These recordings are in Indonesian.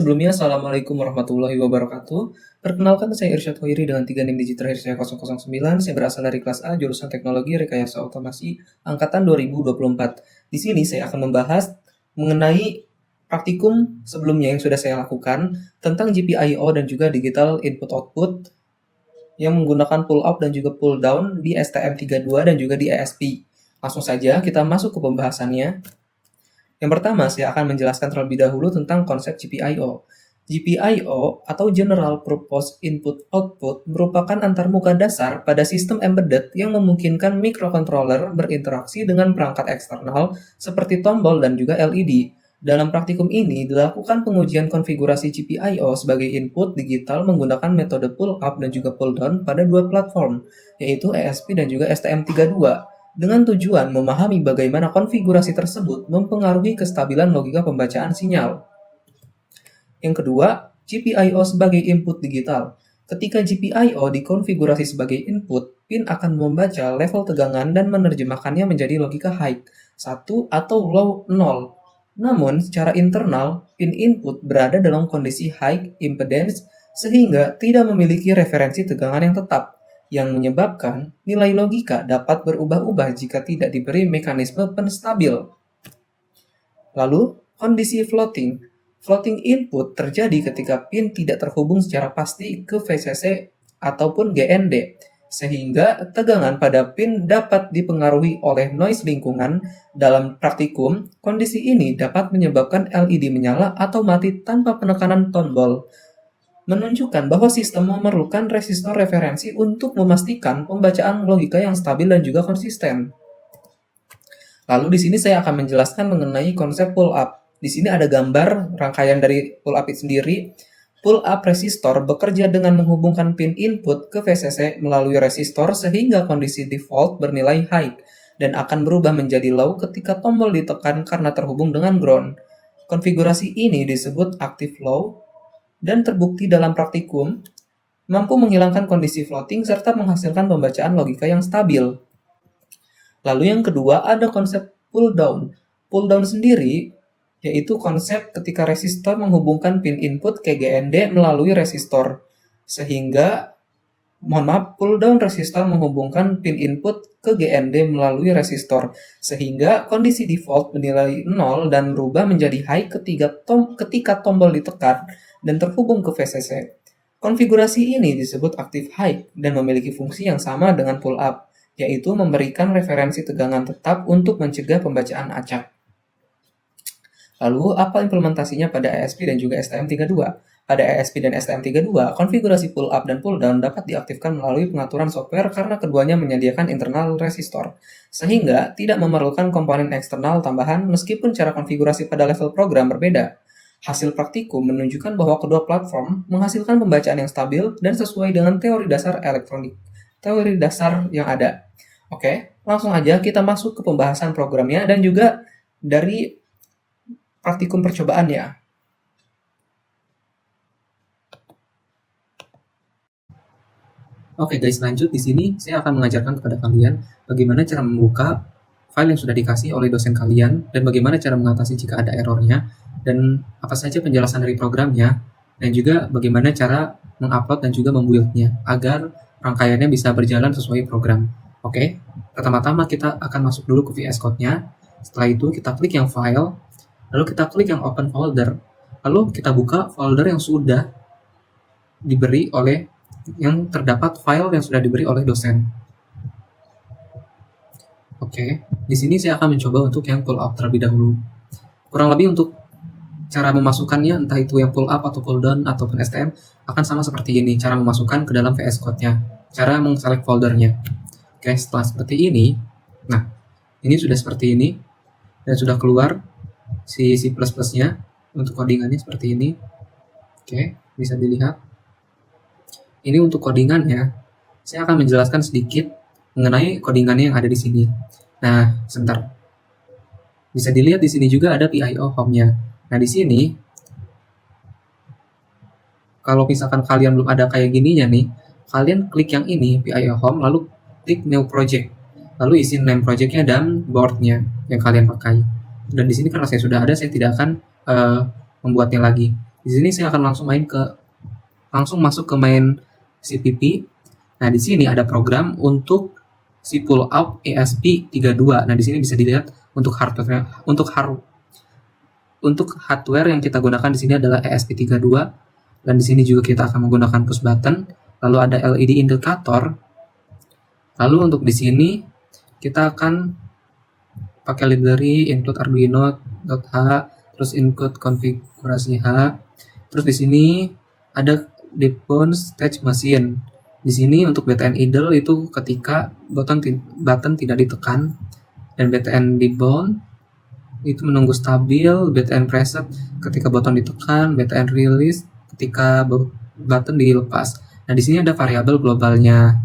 Sebelumnya, Assalamualaikum warahmatullahi wabarakatuh. Perkenalkan, saya Irsyad Hoiri dengan 3 NIM Digital saya 009. Saya berasal dari kelas A, jurusan Teknologi Rekayasa Otomasi, Angkatan 2024. Di sini saya akan membahas mengenai praktikum sebelumnya yang sudah saya lakukan tentang GPIO dan juga Digital Input-Output yang menggunakan pull up dan juga pull down di STM32 dan juga di ESP. Langsung saja kita masuk ke pembahasannya. Yang pertama, saya akan menjelaskan terlebih dahulu tentang konsep GPIO. GPIO atau General Purpose Input Output merupakan antarmuka dasar pada sistem embedded yang memungkinkan microcontroller berinteraksi dengan perangkat eksternal seperti tombol dan juga LED. Dalam praktikum ini dilakukan pengujian konfigurasi GPIO sebagai input digital menggunakan metode pull up dan juga pull down pada dua platform, yaitu ESP dan juga STM32 dengan tujuan memahami bagaimana konfigurasi tersebut mempengaruhi kestabilan logika pembacaan sinyal. Yang kedua, GPIO sebagai input digital. Ketika GPIO dikonfigurasi sebagai input, pin akan membaca level tegangan dan menerjemahkannya menjadi logika high, 1 atau low 0. Namun, secara internal, pin input berada dalam kondisi high impedance sehingga tidak memiliki referensi tegangan yang tetap, yang menyebabkan nilai logika dapat berubah-ubah jika tidak diberi mekanisme penstabil. Lalu, kondisi floating. Floating input terjadi ketika pin tidak terhubung secara pasti ke VCC ataupun GND, sehingga tegangan pada pin dapat dipengaruhi oleh noise lingkungan. Dalam praktikum, kondisi ini dapat menyebabkan LED menyala atau mati tanpa penekanan tombol, menunjukkan bahwa sistem memerlukan resistor referensi untuk memastikan pembacaan logika yang stabil dan juga konsisten. Lalu di sini saya akan menjelaskan mengenai konsep pull up. Di sini ada gambar rangkaian dari pull up itu sendiri. Pull up resistor bekerja dengan menghubungkan pin input ke VCC melalui resistor sehingga kondisi default bernilai high dan akan berubah menjadi low ketika tombol ditekan karena terhubung dengan ground. Konfigurasi ini disebut active low dan terbukti dalam praktikum mampu menghilangkan kondisi floating serta menghasilkan pembacaan logika yang stabil. Lalu yang kedua ada konsep pull down. Pull down sendiri yaitu konsep ketika resistor menghubungkan pin input ke GND melalui resistor. Pull down resistor menghubungkan pin input ke GND melalui resistor, sehingga kondisi default bernilai 0 dan berubah menjadi high ketika tombol ditekan dan terhubung ke VCC. Konfigurasi ini disebut active high dan memiliki fungsi yang sama dengan pull up, yaitu memberikan referensi tegangan tetap untuk mencegah pembacaan acak. Lalu, apa implementasinya pada ESP dan juga STM32? Pada ESP dan STM32, konfigurasi pull up dan pull down dapat diaktifkan melalui pengaturan software karena keduanya menyediakan internal resistor, sehingga tidak memerlukan komponen eksternal tambahan meskipun cara konfigurasi pada level program berbeda. Hasil praktikum menunjukkan bahwa kedua platform menghasilkan pembacaan yang stabil dan sesuai dengan teori dasar elektronik, teori dasar yang ada. Oke, langsung aja kita masuk ke pembahasan programnya dan juga dari praktikum percobaannya. Oke guys, lanjut di sini saya akan mengajarkan kepada kalian bagaimana cara membuka file yang sudah dikasih oleh dosen kalian dan bagaimana cara mengatasi jika ada errornya dan apa saja penjelasan dari programnya dan juga bagaimana cara mengupload dan juga membuildnya agar rangkaiannya bisa berjalan sesuai program. Oke, pertama-tama kita akan masuk dulu ke VS Code-nya. Setelah itu kita klik yang file, lalu kita klik yang open folder, lalu kita buka folder yang sudah diberi oleh yang terdapat file yang sudah diberi oleh dosen. Oke, di sini saya akan mencoba untuk yang pull up terlebih dahulu. Kurang lebih untuk cara memasukkannya, entah itu yang pull up atau pull down ataupun STM, akan sama seperti ini, cara memasukkan ke dalam VS Code-nya, cara mengselect foldernya. Oke, setelah seperti ini, nah, ini sudah seperti ini, dan sudah keluar C++-nya untuk codingannya seperti ini. Oke, bisa dilihat. Ini untuk codingannya, saya akan menjelaskan sedikit mengenai codingannya yang ada di sini. Nah, sebentar. Bisa dilihat di sini juga ada PIO home-nya. Nah, di sini kalau misalkan kalian belum ada kayak gininya nih, kalian klik yang ini, PIO home, lalu klik new project. Lalu isi name project-nya dan board-nya yang kalian pakai. Dan di sini karena saya sudah ada, saya tidak akan membuatnya lagi. Di sini saya akan langsung masuk ke main CPP. Nah, di sini ada program untuk si pull up ESP32. Nah, di sini bisa dilihat untuk hardware yang kita gunakan di sini adalah ESP32, dan di sini juga kita akan menggunakan push button. Lalu ada LED indikator. Lalu untuk di sini kita akan pakai library include arduino.h, terus include konfigurasi H. Terus di sini ada debound stage machine. Di sini untuk BTN idle itu ketika button tidak ditekan, dan BTN debound itu menunggu stabil, BTN preset ketika button ditekan, BTN release ketika button dilepas. Nah, di sini ada variabel globalnya.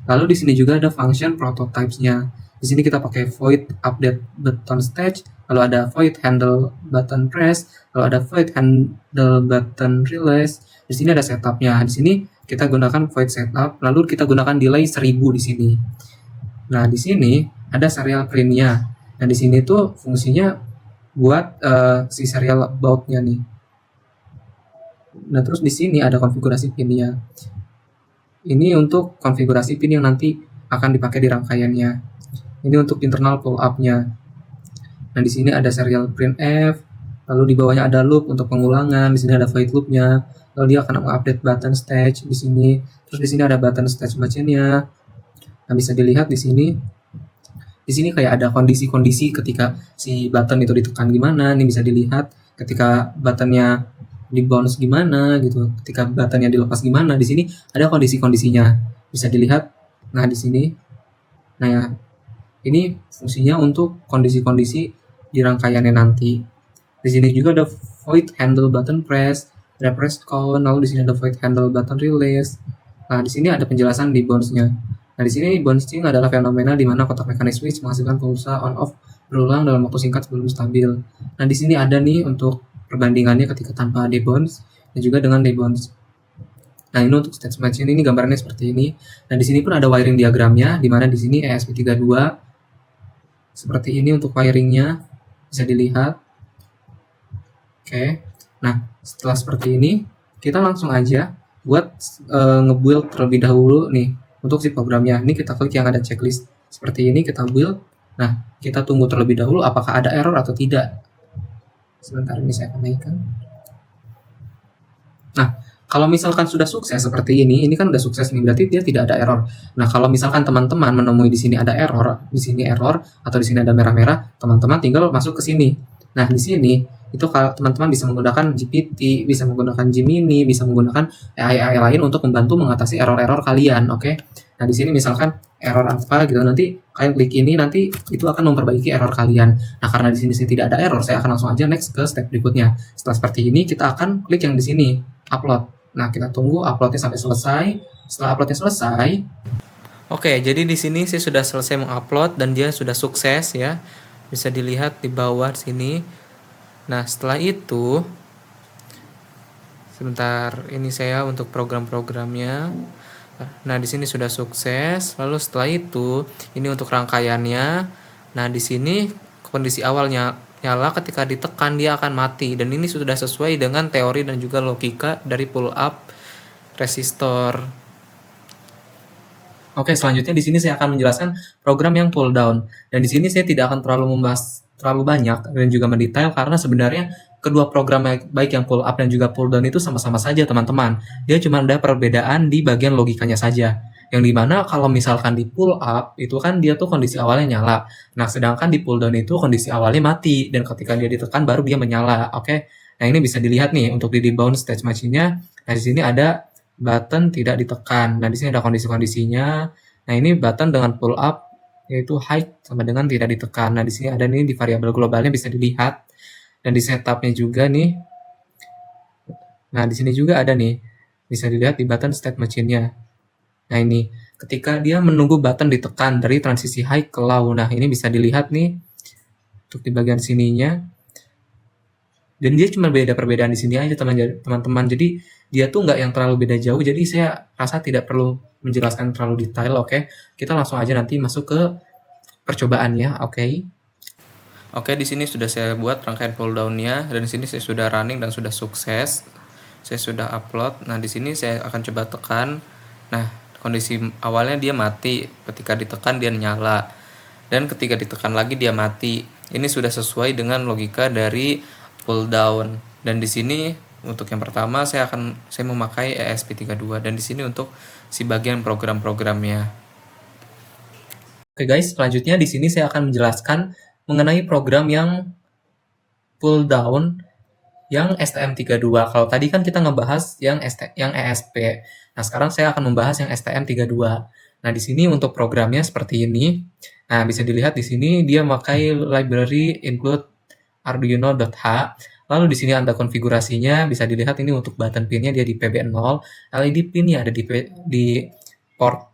Lalu di sini juga ada function prototypes-nya. Di sini kita pakai void update button stage, lalu ada void handle button press, lalu ada void handle button release. Di sini ada setupnya. Di sini kita gunakan void setup, lalu kita gunakan delay 1000 di sini. Nah, di sini ada serial print-nya. Nah, di sini tuh fungsinya buat si serial baud-nya nih. Nah, terus di sini ada konfigurasi pin-nya. Ini untuk konfigurasi pin yang nanti akan dipakai di rangkaiannya. Ini untuk internal pull up-nya. Nah, di sini ada serial printf, lalu di bawahnya ada loop untuk pengulangan, di sini ada void loop-nya. Lalu dia akan mengupdate button stage di sini. Terus di sini ada button stage machine-nya. Nah, bisa dilihat di sini. Di sini kayak ada kondisi-kondisi ketika si button itu ditekan gimana. Ini bisa dilihat ketika buttonnya di bounce gimana gitu. Ketika buttonnya dilepas gimana. Di sini ada kondisi-kondisinya. Bisa dilihat. Nah, di sini. Nah, ya. Ini fungsinya untuk kondisi-kondisi di rangkaiannya nanti. Di sini juga ada void handle button press, ada press count, lalu di sini ada void handle button release. Nah, di sini ada penjelasan di bounce-nya. Nah, di sini bouncing adalah fenomena di mana kotak mekanis switch menghasilkan pulsa on off berulang dalam waktu singkat sebelum stabil. Nah, di sini ada nih untuk perbandingannya ketika tanpa debounce dan juga dengan debounce. Nah, ini untuk stage machine, ini gambarannya seperti ini. Nah, di sini pun ada wiring diagramnya, di mana di sini ESP32 seperti ini untuk wiringnya, bisa dilihat. Oke. Nah, setelah seperti ini, kita langsung aja buat nge-build terlebih dahulu nih untuk si programnya. Ini kita klik yang ada checklist seperti ini, kita build. Nah, kita tunggu terlebih dahulu apakah ada error atau tidak. Sebentar, ini saya akan naikkan. Nah, kalau misalkan sudah sukses seperti ini kan udah sukses nih, berarti dia tidak ada error. Nah, kalau misalkan teman-teman menemui di sini ada error, di sini error atau di sini ada merah-merah, teman-teman tinggal masuk ke sini. Nah, di sini itu kalau teman-teman bisa menggunakan GPT, bisa menggunakan Gemini, bisa menggunakan AI lain untuk membantu mengatasi error-error kalian, oke? Nah, di sini misalkan error apa gitu, nanti kalian klik ini, nanti itu akan memperbaiki error kalian. Nah, karena di sini tidak ada error, saya akan langsung aja next ke step berikutnya. Setelah seperti ini, kita akan klik yang di sini, upload. Nah, kita tunggu uploadnya sampai selesai. Setelah uploadnya selesai, oke, jadi di sini saya sudah selesai mengupload dan dia sudah sukses ya. Bisa dilihat di bawah sini. Nah, setelah itu, sebentar, ini saya untuk program-programnya. Nah, di sini sudah sukses. Lalu setelah itu, ini untuk rangkaiannya. Nah, di sini kondisi awalnya nyala, ketika ditekan dia akan mati, dan ini sudah sesuai dengan teori dan juga logika dari pull up resistor. Oke, selanjutnya di sini saya akan menjelaskan program yang pull down, dan di sini saya tidak akan terlalu membahas terlalu banyak dan juga mendetail karena sebenarnya kedua program baik yang pull up dan juga pull down itu sama-sama saja teman-teman. Dia cuma ada perbedaan di bagian logikanya saja. Yang dimana kalau misalkan di pull up itu kan dia tuh kondisi awalnya nyala. Nah, sedangkan di pull down itu kondisi awalnya mati dan ketika dia ditekan baru dia menyala. Oke. Nah, ini bisa dilihat nih untuk di debound stage machine-nya. Nah, di sini ada button tidak ditekan. Nah, di sini ada kondisi-kondisinya. Nah, ini button dengan pull up yaitu high sama dengan tidak ditekan. Nah, di sini ada nih di variabel globalnya bisa dilihat dan di setupnya juga nih. Nah, di sini juga ada nih bisa dilihat di button state machine-nya. Nah, ini ketika dia menunggu button ditekan dari transisi high ke low. Nah, ini bisa dilihat nih untuk di bagian sininya. Dan dia cuma beda perbedaan di sini aja teman-teman. Jadi dia tuh nggak yang terlalu beda jauh. Jadi saya rasa tidak perlu menjelaskan terlalu detail. Oke, kita langsung aja nanti masuk ke percobaannya. Oke, di sini sudah saya buat rangkaian pull down-nya dan di sini saya sudah running dan sudah sukses. saya sudah upload. Nah, di sini saya akan coba tekan. Nah, kondisi awalnya dia mati, ketika ditekan dia nyala. Dan ketika ditekan lagi dia mati. Ini sudah sesuai dengan logika dari pull down. Dan di sini untuk yang pertama saya memakai ESP32 dan di sini untuk si bagian program-programnya. Oke guys, selanjutnya di sini saya akan menjelaskan mengenai program yang pull down yang STM32. Kalau tadi kan kita ngebahas yang ESP. Nah, sekarang saya akan membahas yang STM32. Nah, di sini untuk programnya seperti ini. Nah, bisa dilihat di sini dia memakai library include arduino.h. Lalu di sini ada konfigurasinya, bisa dilihat ini untuk button pinnya dia di PB0, LED pinnya ada di port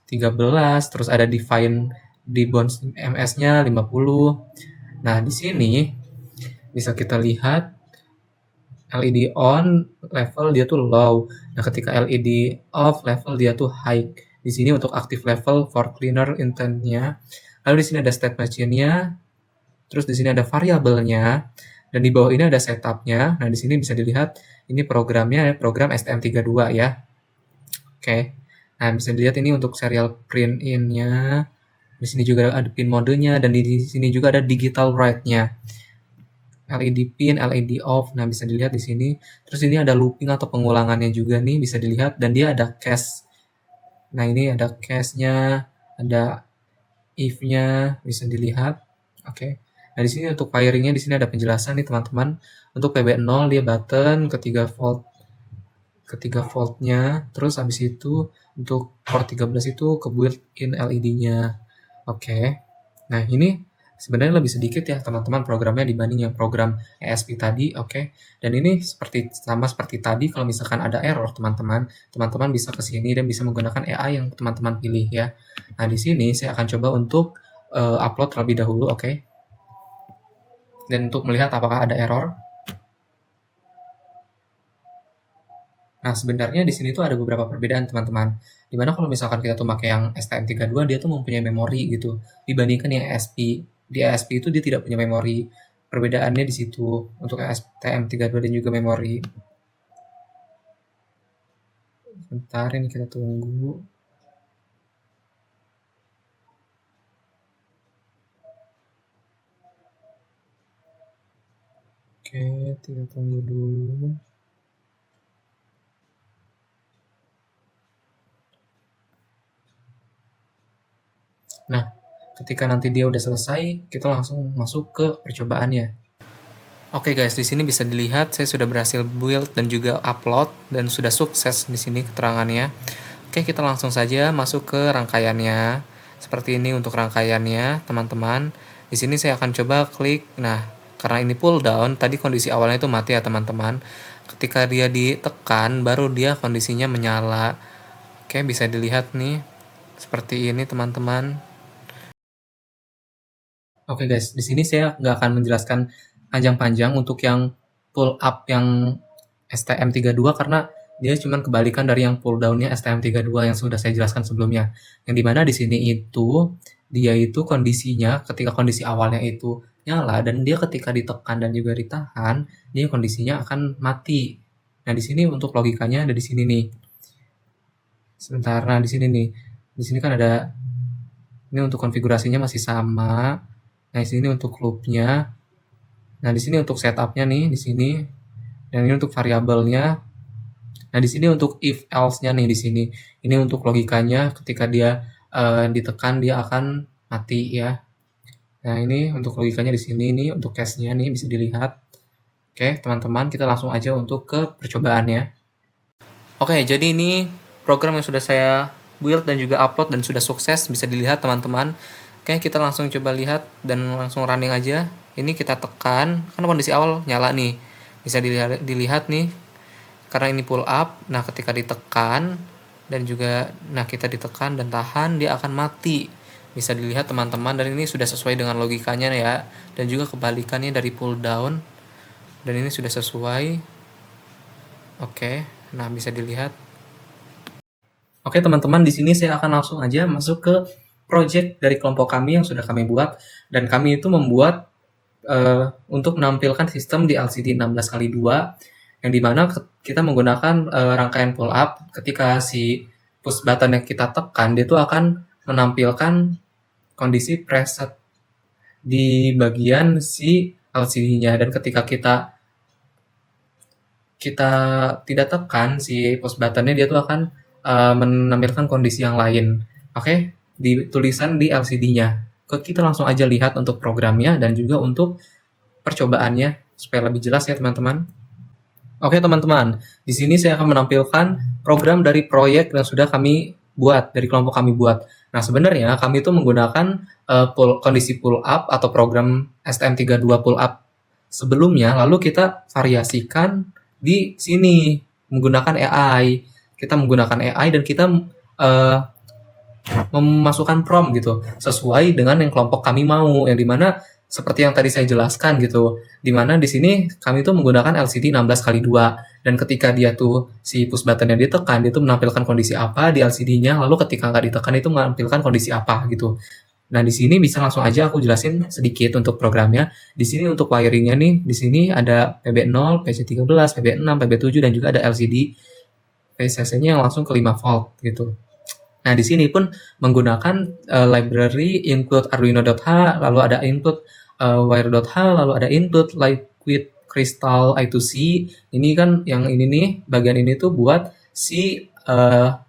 13, terus ada define di bounce MS-nya 50. Nah, di sini bisa kita lihat LED on level dia tuh low. Nah, ketika LED off level dia tuh high. Di sini untuk active level for cleaner intent-nya. Lalu di sini ada state machine-nya. Terus di sini ada variabelnya. Dan di bawah ini ada setup-nya. Nah, di sini bisa dilihat ini programnya program STM32 ya. Oke. Nah, bisa dilihat ini untuk serial print in-nya. Di sini juga ada pin modenya dan di sini juga ada digital write-nya. LED pin, LED off. Nah, bisa dilihat di sini. Terus ini ada looping atau pengulangannya juga nih, bisa dilihat. Dan dia ada cache. Nah, ini ada cache-nya, ada if-nya, bisa dilihat. Oke. Nah, di sini untuk wiring-nya di sini ada penjelasan nih, teman-teman. Untuk PB0 dia button ketiga volt-nya. Terus habis itu untuk port 13 itu ke built-in LED-nya. Oke. Nah, ini sebenarnya lebih sedikit ya teman-teman programnya dibanding yang program ESP tadi, oke. Dan ini sama seperti tadi, kalau misalkan ada error teman-teman bisa ke sini dan bisa menggunakan AI yang teman-teman pilih ya. Nah, di sini saya akan coba untuk upload terlebih dahulu, oke. Dan untuk melihat apakah ada error. Nah, sebenarnya di sini tuh ada beberapa perbedaan teman-teman. Dimana kalau misalkan kita tuh pakai yang STM32 dia tuh mempunyai memori gitu dibandingkan yang ESP. Di ESP itu dia tidak punya memori. Perbedaannya di situ untuk STM32 dan juga memori. Sebentar ini kita tunggu. Oke, kita tunggu dulu. Nah, ketika nanti dia udah selesai, kita langsung masuk ke percobaannya. Oke guys, di sini bisa dilihat saya sudah berhasil build dan juga upload dan sudah sukses di sini keterangannya. Oke, kita langsung saja masuk ke rangkaiannya. Seperti ini untuk rangkaiannya, teman-teman. Di sini saya akan coba klik. Nah, karena ini pull down, tadi kondisi awalnya itu mati ya, teman-teman. Ketika dia ditekan, baru dia kondisinya menyala. Oke, bisa dilihat nih. Seperti ini, teman-teman. Oke guys, di sini saya nggak akan menjelaskan panjang-panjang untuk yang pull up yang STM32 karena dia cuma kebalikan dari yang pull down-nya STM32 yang sudah saya jelaskan sebelumnya. Yang dimana di sini itu dia itu kondisinya ketika kondisi awalnya itu nyala dan dia ketika ditekan dan juga ditahan, dia kondisinya akan mati. Nah, di sini untuk logikanya ada di sini nih. Sebentar, nah di sini nih. Di sini kan ada ini untuk konfigurasinya masih sama. Nah, di sini untuk loop-nya. Nah, di sini untuk setup-nya nih, di sini. Dan ini untuk variabelnya. Nah, di sini untuk if else-nya nih di sini. Ini untuk logikanya ketika dia ditekan dia akan mati ya. Nah, ini untuk logikanya di sini nih, untuk case-nya nih bisa dilihat. Oke, teman-teman, kita langsung aja untuk ke percobaannya. Oke, jadi ini program yang sudah saya build dan juga upload dan sudah sukses, bisa dilihat teman-teman. Oke, kita langsung coba lihat dan langsung running aja. Ini kita tekan, kan kondisi awal nyala nih. Bisa dilihat nih, karena ini pull up. Nah, ketika ditekan dan juga, nah kita ditekan dan tahan, dia akan mati. Bisa dilihat teman-teman, dan ini sudah sesuai dengan logikanya ya. Dan juga kebalikannya dari pull down. Dan ini sudah sesuai. Oke, nah bisa dilihat. Oke teman-teman, di sini saya akan langsung aja masuk ke project dari kelompok kami yang sudah kami buat, dan kami itu membuat untuk menampilkan sistem di LCD 16x2 yang dimana kita menggunakan rangkaian pull up. Ketika si push button yang kita tekan, dia tuh akan menampilkan kondisi preset di bagian si LCD-nya, dan ketika kita tidak tekan si push button-nya, dia tuh akan menampilkan kondisi yang lain. Oke, di tulisan di LCD-nya. Kita langsung aja lihat untuk programnya dan juga untuk percobaannya supaya lebih jelas ya teman-teman. Oke teman-teman, di sini saya akan menampilkan program dari proyek yang sudah kami buat, dari kelompok kami buat. Nah sebenarnya kami itu menggunakan kondisi pull up atau program STM32 pull up sebelumnya, lalu kita variasikan di sini menggunakan AI. Kita menggunakan AI dan kita memasukkan prompt gitu sesuai dengan yang kelompok kami mau, yang dimana seperti yang tadi saya jelaskan gitu, dimana di sini kami tuh menggunakan LCD 16x2, dan ketika dia tuh si push buttonnya ditekan, dia tuh menampilkan kondisi apa di LCD-nya, lalu ketika nggak ditekan itu menampilkan kondisi apa gitu. Nah di sini bisa langsung aja aku jelasin sedikit untuk programnya. Di sini untuk wiringnya nih, di sini ada PB0, PC13, PB6, PB7, dan juga ada LCD PCC-nya yang langsung ke 5 volt gitu. Nah, di sini pun menggunakan library include arduino.h, lalu ada include wire.h, lalu ada include liquid crystal I2C. Ini kan yang ini nih, bagian ini tuh buat si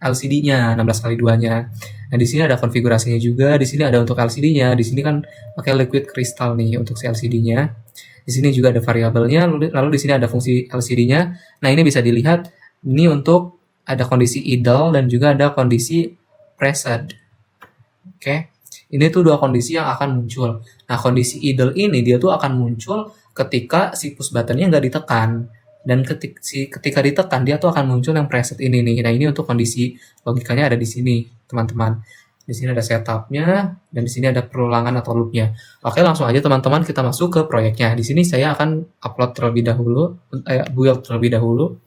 LCD-nya 16x2-nya. Nah, di sini ada konfigurasinya juga, di sini ada untuk LCD-nya, di sini kan pakai liquid crystal nih untuk si LCD-nya. Di sini juga ada variabelnya, lalu di sini ada fungsi LCD-nya. Nah, ini bisa dilihat ini untuk ada kondisi idle dan juga ada kondisi preset. Oke, ini tuh dua kondisi yang akan muncul. Nah, kondisi idle ini dia tuh akan muncul ketika si push buttonnya nggak ditekan, dan ketika ditekan dia tuh akan muncul yang preset ini nih. Nah, ini untuk kondisi logikanya ada di sini, teman-teman. Di sini ada setupnya dan di sini ada perulangan atau loopnya. Oke, langsung aja teman-teman kita masuk ke proyeknya. Di sini saya akan upload terlebih dahulu, build terlebih dahulu.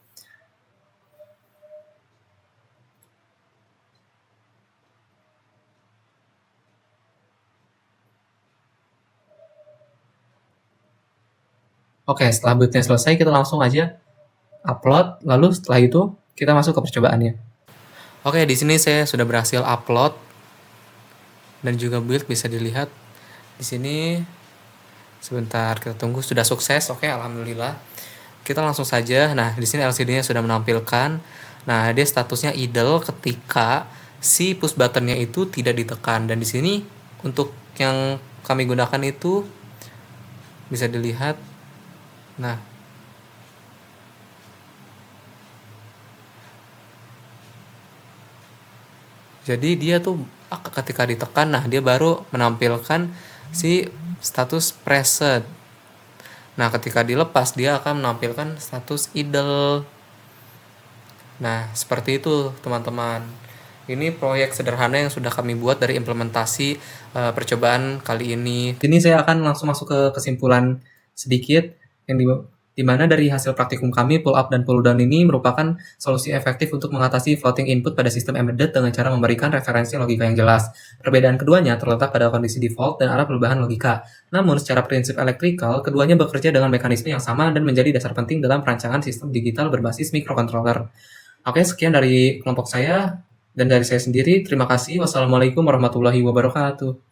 Oke, setelah build-nya selesai, kita langsung aja upload, lalu setelah itu kita masuk ke percobaannya. Oke, di sini saya sudah berhasil upload dan juga build, bisa dilihat di sini. Sebentar, kita tunggu, sudah sukses. Oke, alhamdulillah. Kita langsung saja. Nah, di sini LCD-nya sudah menampilkan. Nah, dia statusnya idle ketika si push button-nya itu tidak ditekan, dan di sini untuk yang kami gunakan itu bisa dilihat. Nah, jadi dia tuh ketika ditekan, nah dia baru menampilkan si status preset. Nah, ketika dilepas dia akan menampilkan status idle. Nah, seperti itu teman-teman. Ini proyek sederhana yang sudah kami buat dari implementasi percobaan kali ini. Ini saya akan langsung masuk ke kesimpulan sedikit, yang dimana dari hasil praktikum kami, pull up dan pull down ini merupakan solusi efektif untuk mengatasi floating input pada sistem embedded dengan cara memberikan referensi logika yang jelas. Perbedaan keduanya terletak pada kondisi default dan arah perubahan logika. Namun, secara prinsip elektrikal, keduanya bekerja dengan mekanisme yang sama dan menjadi dasar penting dalam perancangan sistem digital berbasis microcontroller. Oke, sekian dari kelompok saya dan dari saya sendiri. Terima kasih. Wassalamualaikum warahmatullahi wabarakatuh.